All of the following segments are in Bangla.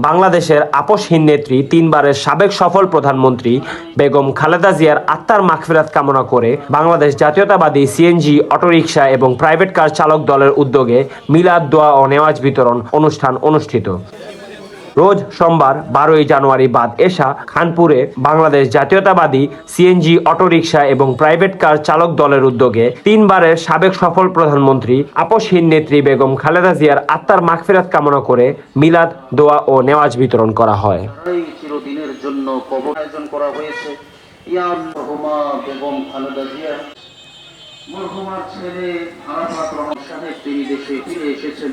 বাংলাদেশের আপসহীন নেত্রী, তিনবারের সাবেক সফল প্রধানমন্ত্রী বেগম খালেদা জিয়ার আত্মার মাগফিরাত কামনা করে বাংলাদেশ জাতীয়তাবাদী সিএনজি, অটোরিকশা এবং প্রাইভেট কার চালক দলের উদ্যোগে মিলাদ, দোয়া ও নেওয়াজ বিতরণ অনুষ্ঠান অনুষ্ঠিত। রোজ সোমবার 12 জানুয়ারি বাদ এশা খানপুরে বাংলাদেশ জাতীয়তাবাদী সিএনজি, অটোরিকশা এবং প্রাইভেট কার চালক দলের উদ্যোগে তিনবারের সাবেক সফল প্রধানমন্ত্রী আপসহীন নেত্রী বেগম খালেদা জিয়ার আত্মার মাগফিরাত কামনা করে মিলাদ, দোয়া ও নেওয়াজ বিতরণ করা হয়। চিরদিনের জন্য কবর আয়োজন করা হয়েছে। ইয়া মরহুমা বেগম খালেদা জিয়া, মরহুমার ছেলে আরাফাত রহমান সাহেব, তিনি দেশে ফিরে এসেছেন।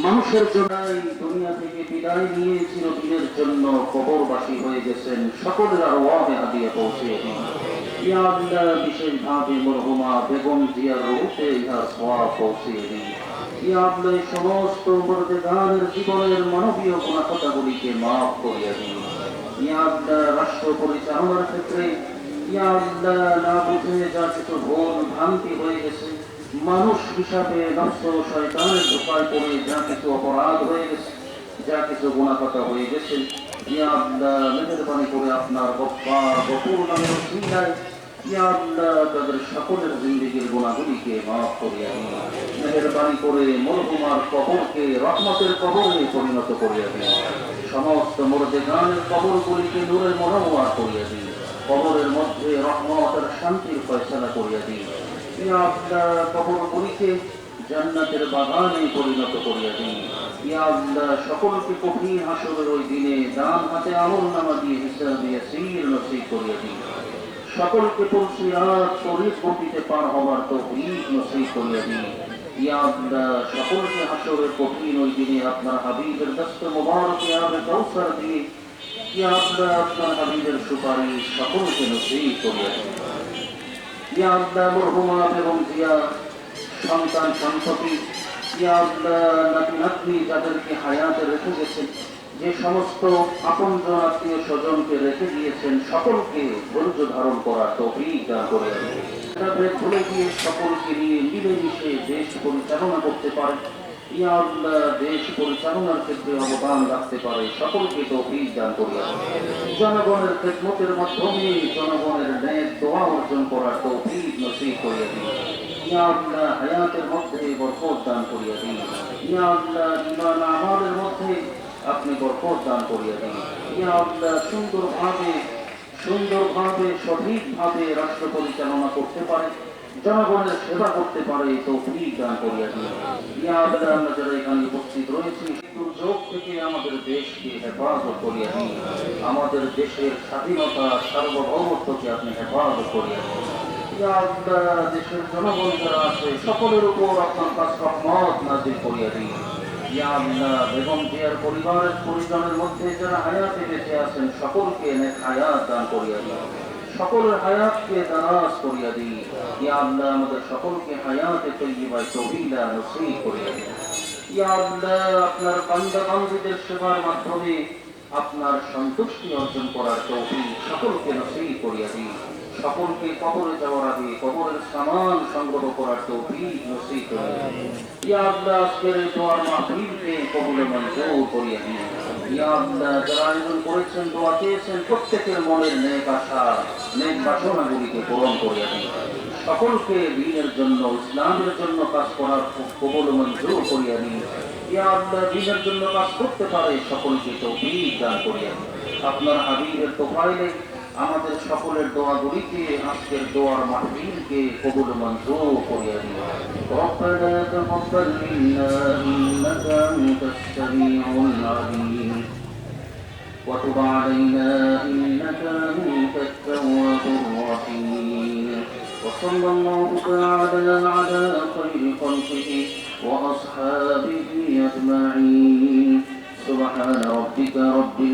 মানুষের জন্য দুনিয়া থেকে বিদায় নিয়ে চিরদিনের জন্য কবরবাসী হয়ে গেছেন। সকলের আরওয়াহে হাদিয়া পৌঁছে দিন। ইয়া আল্লাহ, বিশেষভাবে মরহুমা বেগম জিয়ার রূহে ইহার সওয়াব পৌঁছে দিন। ইয়া আল্লাহ, সমস্ত মুর্দেগানের জীবনের মানবীয় গুণাকতাগুলিকে মাফ করিয়া দিন। ইয়া আল্লাহ, রাষ্ট্র পরিচালনার ক্ষেত্রে ইয়া আল্লাহ, না বুঝে যা কিছু ভুল ভ্রান্তি হয়ে গেছে, মানুষ হিসাবে নফস ও শয়তানের ধোঁকায় পড়ে যা কিছু অপরাধ হয়ে গেছে, যা কিছু গুনাহগার হয়ে গেছে, ইয়া আল্লাহ, মেহেরবানি করে আপনার গফফার গফুর নামের ওসিলায় ইয়া আল্লাহ তাদের সকলের জিন্দেগির গুনাহগুলিকে মাফ করিয়া দিন। মেহেরবানি করে মরহুমার কবরকে রহমতের কবরে পরিণত করিয়া দিন। সমস্ত মুর্দেগানের কবরগুলিকে নূরে মুনাওয়ার করিয়া দিন। কবরের মধ্যে রহমতের শান্তির ফয়সালা করিয়া দিন। ইয়া আল্লাহ, কবরগুলিকে জান্নাতের বাগানে পরিণত করিয়া দিন। ইয়া আল্লাহ, সকলকে কঠিন হাসরের ওই দিনে ডান হাতে আমলনামা দিয়ে হিসাবে ইয়াসীর নসিব করিয়া দিন। সকলকে পুরসিরাত তরিক গতিতে পার হওয়ার তৌফিক নসিব করিয়া দিন। ইয়া আল্লাহ, সকলকে হাসরের কঠিন ওই দিনে আপনার হাবিবের দস্ত মুবারকে আবে কাউসার দিয়ে ইয়া আল্লাহ আপনার হাবিবের সুপারিশ সকলকে নসিব করিয়া দিন। ইয়া আল্লাহ, মরহুমা বেগম জিয়া সন্তান সন্ততি, ইয়া আল্লাহ নাতি নাতনি যাদেরকে হায়াতে রেখে গেছেন, যে সমস্ত আপনজন আত্মীয় স্বজনকে রেখে দিয়েছেন, সকলকে ধৈর্য ধারণ করার তৌফিক দান করে ভুলে গিয়ে সকলকে নিয়ে মিলেমিশে দেশ পরিচালনা করতে পারে। ইয়া আল্লাহ, দেশ পরিচালনার ক্ষেত্রে অবদান রাখতে পারে, সকলকে তৌফিক দান করিয়া জনগণের খেদমতের মাধ্যমে জনগণের ন্যায় দোয়া অর্জন করার তৌফিক নসিব করিয়া দিন। ইয়া আল্লাহ, হায়াতের মধ্যে বরকত দান করিয়া দিন। ইয়া আল্লাহ, ঈমান আমলের মধ্যে আপনি বরকত দান করিয়া দিন। ইয়া আল্লাহ, সুন্দরভাবে সঠিকভাবে রাষ্ট্র পরিচালনা করতে পারে, জনগণের সেবা করতে পারে, তৌফিক দান করিয়া দিন। ইয়া আল্লাহ, আমরা যারা এখানে উপস্থিত রয়েছি, দুর্যোগ থেকে আমাদের দেশকে হেফাজত করিয়া দিন। আমাদের দেশের স্বাধীনতা সার্বভৌমত্বকে আপনি হেফাজত করিয়া দিন। ইয়া আল্লাহ, দেশের জনগণ যারা আছে সকলের উপর আপনার কাছে রহমত নাযিল করিয়া দিন। ইয়া আল্লাহ, বেগম জিয়ার পরিবারের পরিজনের মধ্যে যারা হায়াতে বেঁচে আছেন সকলকে নেক হায়াত দান করিয়া দিন। সকলের হায়াতকে দারাজ করিয়া দিন। ইয়া আল্লাহ, আমাদের সকলকে হায়াতে তৈয়বা তৌহিদা নসিব করিয়া দিন। ইয়া আল্লাহ, আপনার বান্দা বান্দীদের সেবার মাধ্যমে আপনার সন্তুষ্টি অর্জন করার তৌফিক সকলকে নসিব করিয়া দিন। সকলকে কবরে যাওয়ার আগে কবরের সামান সংগ্রহ করার তৌফিক নসিব করিয়া দিন। ইয়া আল্লাহ, আজকের দোয়ার মাহফিলকে কবুলে মঞ্জুর করিয়া দিন। ইয়া আল্লাহ, যারা আয়োজন করেছেন, দোয়া চেয়েছেন, প্রত্যেকের মনের নেক আশা, নেক বাসনাগুলিকে পূরণ করিয়া দিন। সকলকে দ্বীনের জন্য, ইসলামের জন্য কাজ করার কবুল মঞ্জুর করিয়া দিন। ইয়া আল্লাহ, দ্বীনের জন্য কাজ করতে পারে সকলকে তৌফিক দান করিয়া দিন। আপনার হাবিবের তোফাইলে আমাদের সকলের দোয়াগুলিকে, আজকের দোয়ার মাহফিলকে কবুল মঞ্জুর করিয়া দিন। রব্বানা তাকাব্বাল মিন্না ইন্নাকা আনতাস সামিউল আলিম ওয়া তুব আলাইনা ইন্নাকা আনতাত তাওয়াবুর রহিম। ওয়া সাল্লাল্লাহু তাআলা আলা খায়রি খালকিহি ওয়া আসহাবিহি আজমাইন। সুবহানা রাব্বিকা রাব্বিল